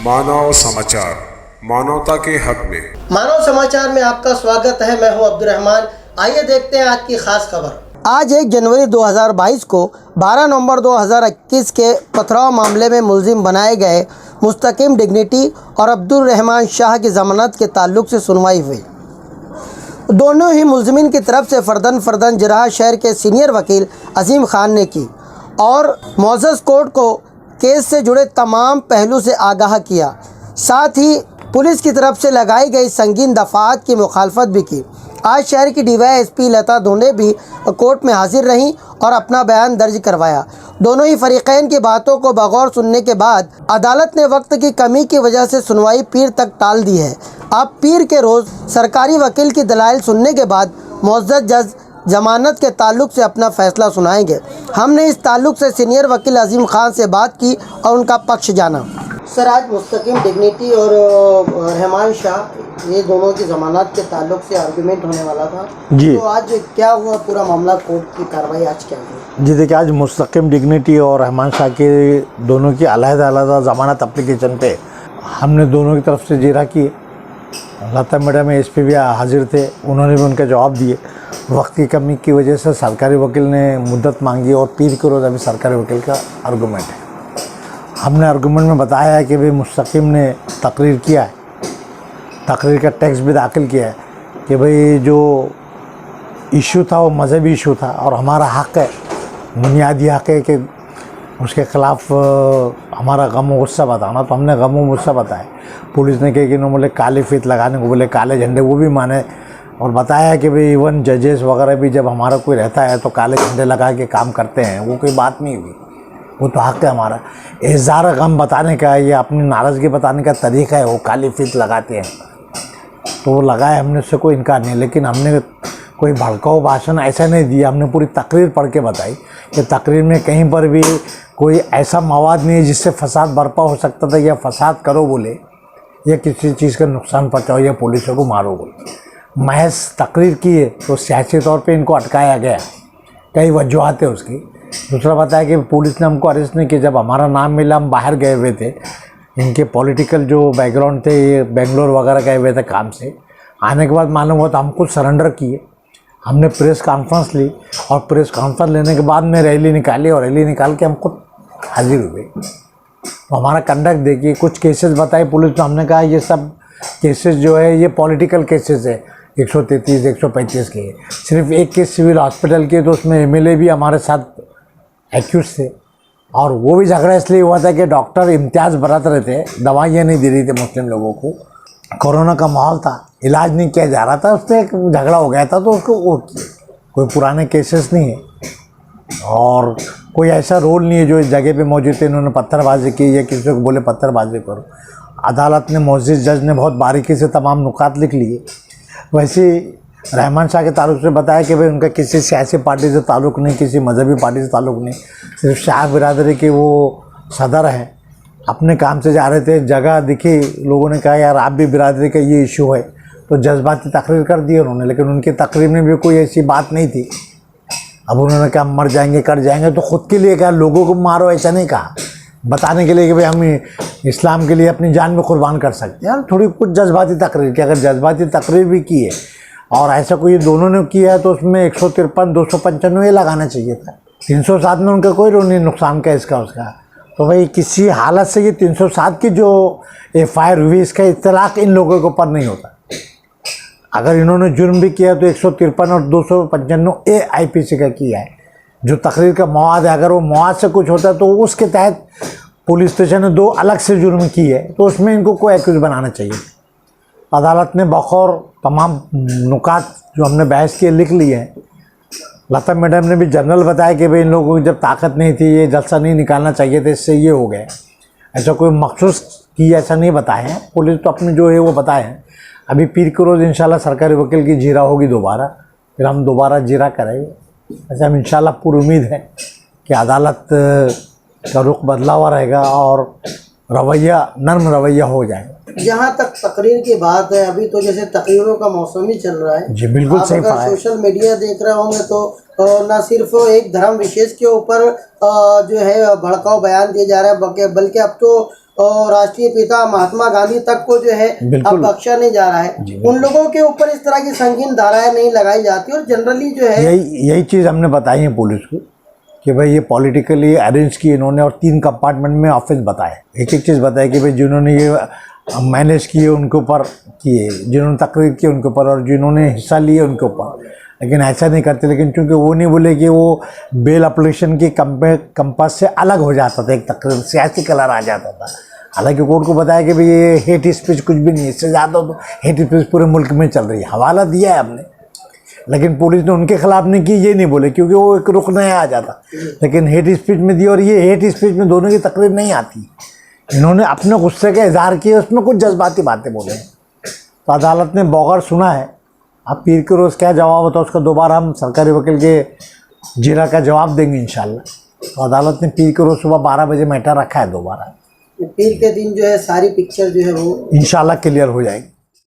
मानव समाचार, मानवता के हक में। मानव समाचार में आपका स्वागत है। मैं हूं अब्दुल रहमान। आइए देखते हैं आज की खास खबर। आज 1 जनवरी 2022 को 12 नवंबर 2021 के पथराव मामले में मुलजिम बनाए गए मुस्तकीम डिग्निटी और अब्दुल रहमान शाह की जमानत के ताल्लुक से सुनवाई हुई। दोनों ही मुलजिमीन की तरफ से फर्दन जराह शहर के सीनियर वकील अजीम खान ने की और मोअज़्ज़ज़ कोर्ट को केस से जुड़े तमाम पहलू से आगाह किया। साथ ही पुलिस की तरफ से लगाई गई संगीन दफ़ात की मुखालफत भी की। आज शहर की DYSP लता धोंडे भी कोर्ट में हाजिर रहीं और अपना बयान दर्ज करवाया। दोनों ही फरीक़ैन की बातों को बगौर सुनने के बाद अदालत ने वक्त की कमी की वजह से सुनवाई पीर तक टाल दी है। अब पीर के रोज़ सरकारी वकील की दलाइल सुनने के बाद मुअज़्ज़ज़ जज जमानत के ताल्लुक से अपना फ़ैसला सुनाएंगे। हमने इस ताल्लुक से सीनियर वकील अजीम खान से बात की और उनका पक्ष जाना। सर, आज मुस्तकीम डिग्निटी और रहमान शाह ये दोनों की ज़मानत के ताल्लुक से आर्गूमेंट होने वाला था जी। तो आज क्या हुआ पूरा मामला, कोर्ट की कार्रवाई आज क्या हुई? जी देखिए, आज मुस्तकीम डिग्निटी और रहमान शाह के दोनों की अलग-अलग ज़मानत एप्लीकेशन पे हमने दोनों की तरफ से जीरा किए। लता मैडम SP भी हाजिर थे, उन्होंने भी उनके जवाब दिए। वक्त की कमी की वजह से सरकारी वकील ने मुद्दत मांगी और पीर के रोज़ अभी सरकारी वकील का आर्गूमेंट है। हमने आर्गूमेंट में बताया है कि भाई मुस्तकीम ने तकरीर किया है, तकरीर का टेक्स्ट भी दाखिल किया है कि भाई जो इशू था वो मज़हबी इशू था और हमारा हक़ है, बुनियादी हक़ है कि उसके ख़िलाफ़ हमारा गम व गुस्सा बताना। तो हमने गम व गुस्सा बताया। पुलिस ने कहा कि इन्होंने बोले काली फीत लगाने को बोले, काले झंडे वो भी माने और बताया कि भाई इवन जजेस वगैरह भी जब हमारा कोई रहता है तो काले झंडे लगा के काम करते हैं, वो कोई बात नहीं हुई, वो तो हक़ है हमारा। इज़हार गम बताने का या अपनी नाराज़गी बताने का तरीक़ा है, वो काली फीत लगाते हैं तो वो लगाए, हमने उससे कोई इनकार नहीं। लेकिन हमने कोई भड़काऊ भाषण ऐसा नहीं दिया, हमने पूरी तकरीर पढ़ के बताई कि तकरीर में कहीं पर भी कोई ऐसा मवाद नहीं है जिससे फसाद बर्पा हो सकता था या फसाद करो बोले या किसी चीज़ का नुकसान पहुँचाओ या पुलिसों को मारो बोले। महज तकरीर की है तो सियासी तौर पे इनको अटकाया गया, कई वजूहत है उसकी। दूसरा बताया कि पुलिस ने हमको अरेस्ट नहीं किया, जब हमारा नाम मिला हम बाहर गए हुए थे, इनके पॉलिटिकल जो बैकग्राउंड थे ये बेंगलोर वगैरह गए हुए थे काम से। आने के बाद मालूम हुआ तो हमको सरेंडर किए। हमने प्रेस कॉन्फ्रेंस ली और प्रेस कॉन्फ्रेंस लेने के बाद में रैली निकाली और रैली निकाल के हम खुद हाजिर हुए। तो हमारा कंडक्ट देखिए, कुछ केसेस बताए पुलिस, तो हमने कहा ये सब केसेस जो है ये पॉलिटिकल केसेस है, 133 135 के। सिर्फ एक केस सिविल हॉस्पिटल के, तो उसमें MLA भी हमारे साथ एक्यूज थे और वो भी झगड़ा इसलिए हुआ था कि डॉक्टर इम्तियाज़ बरत रहे थे, दवाइयाँ नहीं दे रही थी मुस्लिम लोगों को, कोरोना का माहौल था, इलाज नहीं किया जा रहा था, उस पर एक झगड़ा हो गया था तो उसको वो कोई पुराने केसेस नहीं है और कोई ऐसा रोल नहीं है जो इस जगह पे मौजूद थे इन्होंने पत्थरबाजी की या किसी को बोले पत्थरबाजी करो। अदालत ने मुअज़्ज़ज़ जज ने बहुत बारीकी से तमाम नुकात लिख लिए। वैसे रहमान शाह के ताल्लुक से बताया कि भाई उनका किसी सियासी पार्टी से ताल्लुक़ नहीं, किसी मजहबी पार्टी से ताल्लुक़ नहीं, सिर्फ शाह बिरादरी के वो सदर हैं, अपने काम से जा रहे थे, जगह दिखी, लोगों ने कहा यार आप भी बिरादरी का ये इशू है, तो जज्बाती तकरीर कर दी उन्होंने। लेकिन उनकी तकरीर में भी कोई ऐसी बात नहीं थी। अब उन्होंने कहा मर जाएंगे कर जाएंगे, तो ख़ुद के लिए कहा लोगों को मारो, ऐसा नहीं कहा, बताने के लिए कि भाई हम इस्लाम के लिए अपनी जान में कुर्बान कर सकते हैं। यार थोड़ी कुछ जज्बाती तकरीर की, अगर जज्बाती तकरीर भी की है और ऐसा कोई दोनों ने किया है तो उसमें 153 295 लगाना चाहिए था। 307 में उनका कोई रोल नहीं नुकसान का इसका उसका। तो भाई किसी हालत से ये 307 की जो FIR हुई इसका इत्तलाक इन लोगों के ऊपर नहीं होता। अगर इन्होंने जुर्म भी किया तो 153 और 295 IPC का किया है। जो तकरीर का मवाद है, अगर वो मवाद से कुछ होता है तो उसके तहत पुलिस स्टेशन ने 2 अलग से जुर्म की है, तो उसमें इनको कोई एक्यूज बनाना चाहिए। अदालत ने बखौर तमाम नुकात जो हमने बहस किए लिख लिए हैं। लता मैडम ने भी जनरल बताया कि भाई इन लोगों की जब ताकत नहीं थी, ये जलसा नहीं निकालना चाहिए था, इससे ये हो गया। ऐसा कोई मखसूस की ऐसा नहीं बताए हैं, पुलिस तो अपने जो है वो बताए हैं। अभी पीर के रोज़ इंशाल्लाह सरकारी वकील की जीरा होगी दोबारा, फिर हम दोबारा जीरा करेंगे। ऐसे हम इंशाल्लाह पूरी उम्मीद है कि अदालत का रुख बदला हुआ रहेगा और रवैया नर्म रवैया हो जाएगा। जहाँ तक तकरीर की बात है, अभी तो जैसे तकरीरों का मौसम ही चल रहा है जी, बिल्कुल सही बात है। सोशल मीडिया देख रहे होंगे तो न सिर्फ एक धर्म विशेष के ऊपर जो है भड़काऊ बयान दिए जा रहा है, बल्कि अब तो और राष्ट्रीय पिता महात्मा गांधी तक को जो है बिल्कुल। अब बख्शा नहीं जा रहा है। उन लोगों के ऊपर इस तरह की संगीन धाराएं नहीं लगाई जाती और जनरली जो है यही चीज़ हमने बताई है पुलिस को कि भाई ये पॉलिटिकली अरेंज किए इन्होंने, और 3 कंपार्टमेंट में ऑफिस बताए, एक एक चीज़ बताई कि भाई जिन्होंने ये मैनेज किए उनके ऊपर किए, जिन्होंने तकरीर की उनके ऊपर, और जिन्होंने हिस्सा लिए उनके ऊपर। लेकिन ऐसा नहीं करते, लेकिन चूंकि वो नहीं बोले कि वो बेल एप्लीकेशन की कंपास से अलग हो जाता था, एक तकरीर सियासी कलर आ जाता था। हालांकि कोर्ट को बताया कि भाई ये हेट स्पीच कुछ भी नहीं है, इससे ज़्यादा तो हेट स्पीच पूरे मुल्क में चल रही है, हवाला दिया है हमने। लेकिन पुलिस ने उनके खिलाफ नहीं की, ये नहीं बोले, क्योंकि वो एक रुख नया आ जाता। लेकिन हेट स्पीच में दी, और ये हेट स्पीच में दोनों की तकरीर नहीं आती। इन्होंने अपने गुस्से का इजहार किया, उसमें कुछ जज्बाती बातें बोले, तो अदालत ने बगैर सुना है। अब पीर के रोज़ क्या जवाब होता है उसका दोबारा हम सरकारी वकील के जीरा का जवाब देंगे इंशाल्लाह। तो अदालत ने पीर के रोज़ सुबह 12 बजे मैटर रखा है दोबारा। पीर के दिन जो है सारी पिक्चर जो है वो इंशाल्लाह क्लियर हो जाएगी।